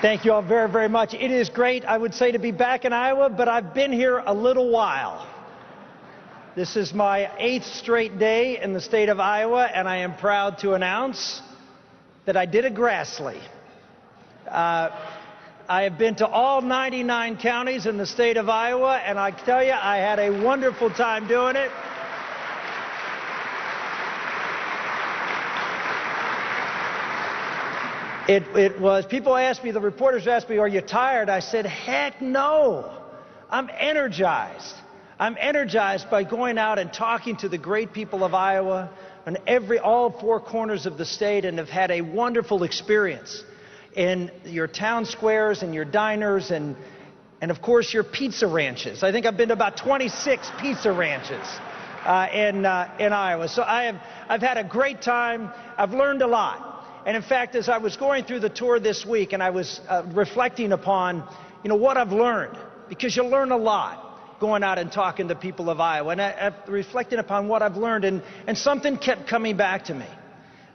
Thank you all very, very much. It is great, I would say, to be back in Iowa, but I've been here a little while. This is my 8th straight day in the state of Iowa, and I am proud to announce that I did a Grassley. I have been to all 99 counties in the state of Iowa, and I tell you, I had a wonderful time doing it. It was, people asked me, the reporters asked me, are you tired? I said, heck no. I'm energized. I'm energized by going out and talking to the great people of Iowa and all 4 corners of the state, and have had a wonderful experience in your town squares and your diners and of course your pizza ranches. I think I've been to about 26 pizza ranches in Iowa. So I've had a great time. I've learned a lot. And in fact, as I was going through the tour this week and I was reflecting upon, what I've learned, because you learn a lot going out and talking to people of Iowa, and I reflecting upon what I've learned, and something kept coming back to me,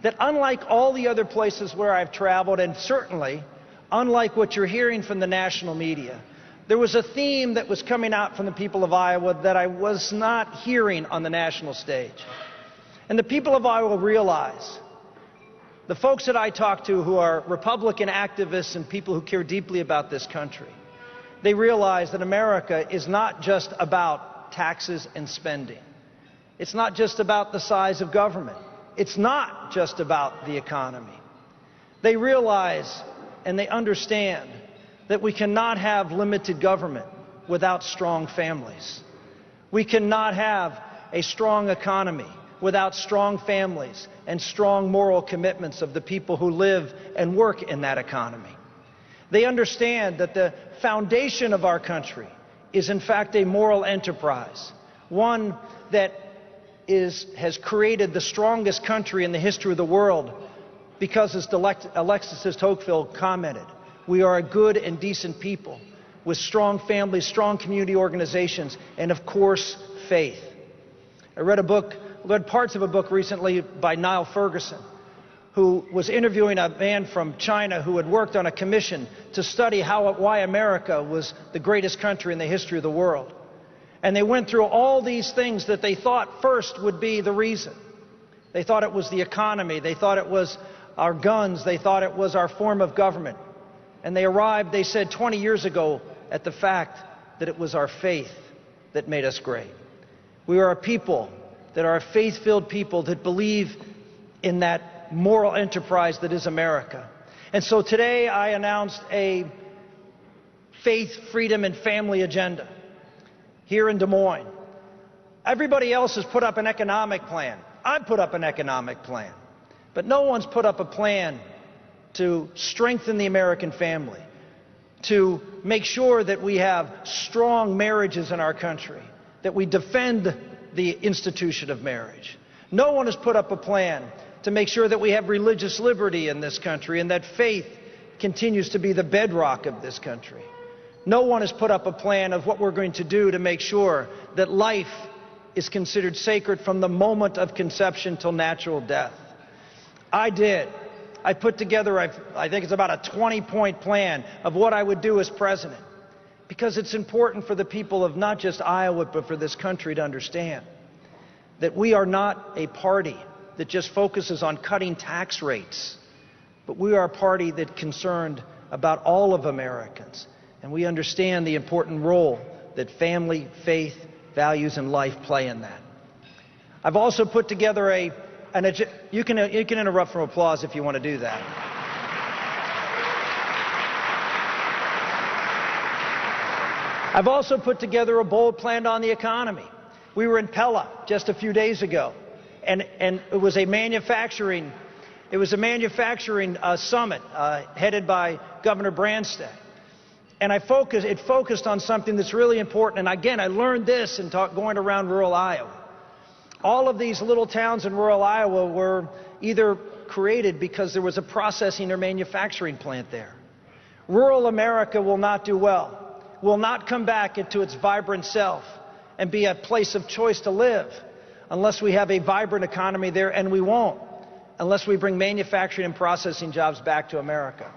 that unlike all the other places where I've traveled, and certainly unlike what you're hearing from the national media, there was a theme that was coming out from the people of Iowa that I was not hearing on the national stage. And the people of Iowa realize, the folks that I talk to who are Republican activists and people who care deeply about this country, they realize that America is not just about taxes and spending. It's not just about the size of government. It's not just about the economy. They realize and they understand that we cannot have limited government without strong families. We cannot have a strong economy without strong families and strong moral commitments of the people who live and work in that economy. They understand that the foundation of our country is in fact a moral enterprise, one that has created the strongest country in the history of the world because, as Alexis Tocqueville commented, we are a good and decent people with strong families, strong community organizations, and of course, faith. I read parts of a book recently by Niall Ferguson, who was interviewing a man from China who had worked on a commission to study why America was the greatest country in the history of the world. And they went through all these things that they thought first would be the reason. They thought it was the economy, they thought it was our guns, they thought it was our form of government. And they arrived, they said 20 years ago, at the fact that it was our faith that made us great. We are a people that are a faith-filled people that believe in that moral enterprise that is America. And so today I announced a faith, freedom, and family agenda here in Des Moines. Everybody else has put up an economic plan. I've put up an economic plan. But no one's put up a plan to strengthen the American family, to make sure that we have strong marriages in our country, that we defend the institution of marriage. No one has put up a plan to make sure that we have religious liberty in this country and that faith continues to be the bedrock of this country. No one has put up a plan of what we're going to do to make sure that life is considered sacred from the moment of conception till natural death. I did. I put together, I think it's about a 20-point plan of what I would do as president, because it's important for the people of not just Iowa, but for this country to understand that we are not a party that just focuses on cutting tax rates, but we are a party that's concerned about all of Americans. And we understand the important role that family, faith, values, and life play in that. I've also put together you can interrupt for applause if you want to do that. I've also put together a bold plan on the economy. We were in Pella just a few days ago, and it was a manufacturing summit headed by Governor Branstad. And it focused on something that's really important. And again, I learned this in going around rural Iowa. All of these little towns in rural Iowa were either created because there was a processing or manufacturing plant there. Rural America will not do well, will not come back into its vibrant self and be a place of choice to live unless we have a vibrant economy there, and we won't unless we bring manufacturing and processing jobs back to America.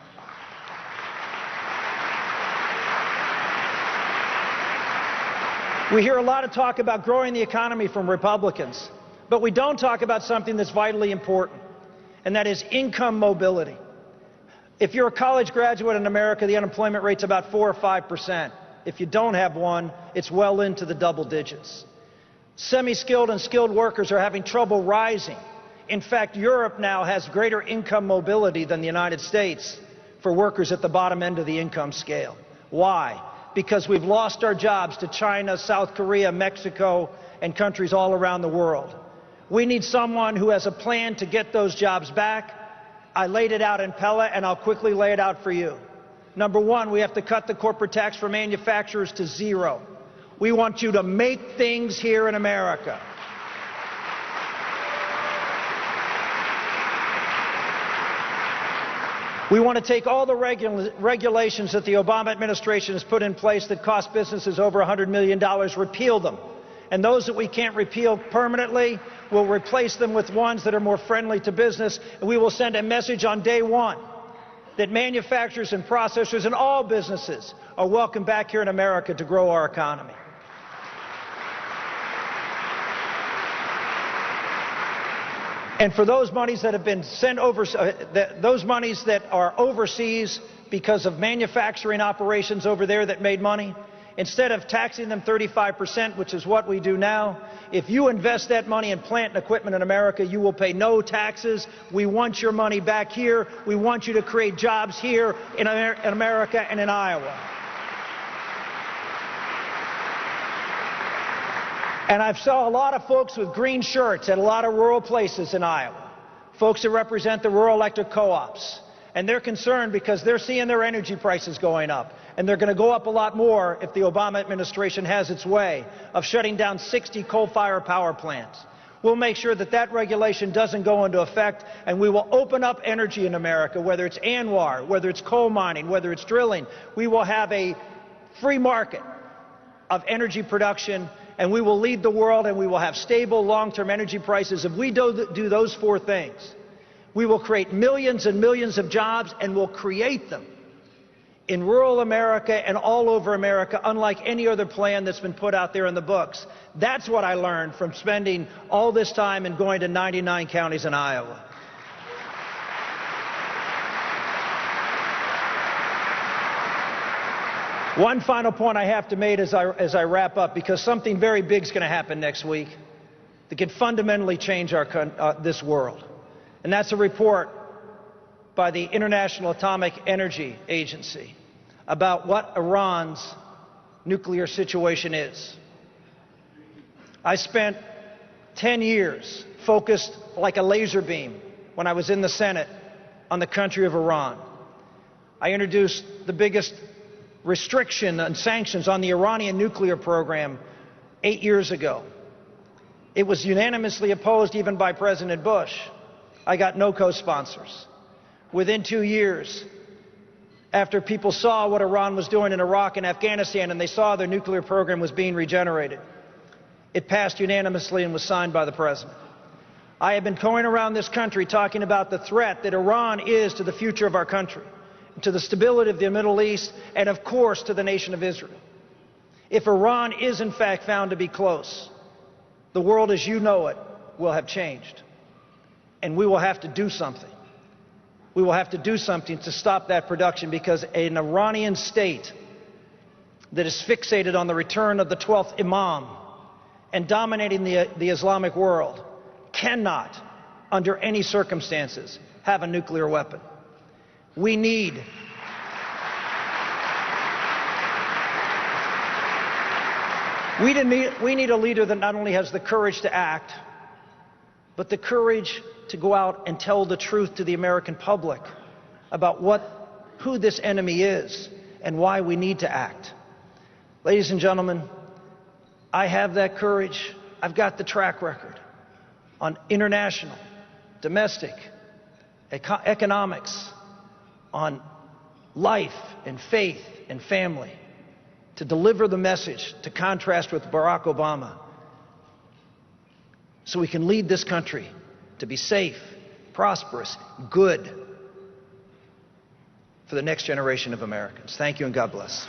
We hear a lot of talk about growing the economy from Republicans, but we don't talk about something that's vitally important, and that is income mobility. If you're a college graduate in America, the unemployment rate's about 4 or 5%. If you don't have one, it's well into the double digits. Semi-skilled and skilled workers are having trouble rising. In fact, Europe now has greater income mobility than the United States for workers at the bottom end of the income scale. Why? Because we've lost our jobs to China, South Korea, Mexico, and countries all around the world. We need someone who has a plan to get those jobs back. I laid it out in Pella, and I'll quickly lay it out for you. Number one, we have to cut the corporate tax for manufacturers to zero. We want you to make things here in America. We want to take all the regulations that the Obama administration has put in place that cost businesses over $100 million, repeal them. And those that we can't repeal permanently, we'll replace them with ones that are more friendly to business. And we will send a message on day one that manufacturers and processors and all businesses are welcome back here in America to grow our economy. And for those monies that have been sent over, those monies that are overseas because of manufacturing operations over there that made money, instead of taxing them 35%, which is what we do now, if you invest that money in plant and equipment in America, you will pay no taxes. We want your money back here. We want you to create jobs here in America and in Iowa. And I saw a lot of folks with green shirts at a lot of rural places in Iowa, folks that represent the rural electric co-ops. And they're concerned because they're seeing their energy prices going up. And they're going to go up a lot more if the Obama administration has its way of shutting down 60 coal-fired power plants. We'll make sure that that regulation doesn't go into effect, and we will open up energy in America, whether it's ANWR, whether it's coal mining, whether it's drilling. We will have a free market of energy production, and we will lead the world, and we will have stable long-term energy prices. If we do those four things, we will create millions and millions of jobs, and we'll create them in rural America and all over America, unlike any other plan that's been put out there in the books. That's what I learned from spending all this time and going to 99 counties in Iowa. One final point I have to make as I wrap up, because something very big is going to happen next week that can fundamentally change this world. And that's a report by the International Atomic Energy Agency about what Iran's nuclear situation is. I spent 10 years focused like a laser beam when I was in the Senate on the country of Iran. I introduced the biggest restriction and sanctions on the Iranian nuclear program 8 years ago. It was unanimously opposed even by President Bush. I got no co-sponsors. Within 2 years, after people saw what Iran was doing in Iraq and Afghanistan, and they saw their nuclear program was being regenerated, it passed unanimously and was signed by the President. I have been going around this country talking about the threat that Iran is to the future of our country, to the stability of the Middle East, and of course to the nation of Israel. If Iran is in fact found to be close, the world as you know it will have changed. And we will have to do something. We will have to do something to stop that production, because an Iranian state that is fixated on the return of the 12th Imam and dominating the Islamic world cannot, under any circumstances, have a nuclear weapon. We need a leader that not only has the courage to act, but the courage to go out and tell the truth to the American public about who this enemy is and why we need to act. Ladies and gentlemen, I have that courage. I've got the track record on international, domestic, economics, on life and faith and family, to deliver the message, to contrast with Barack Obama, so we can lead this country to be safe, prosperous, good for the next generation of Americans. Thank you, and God bless.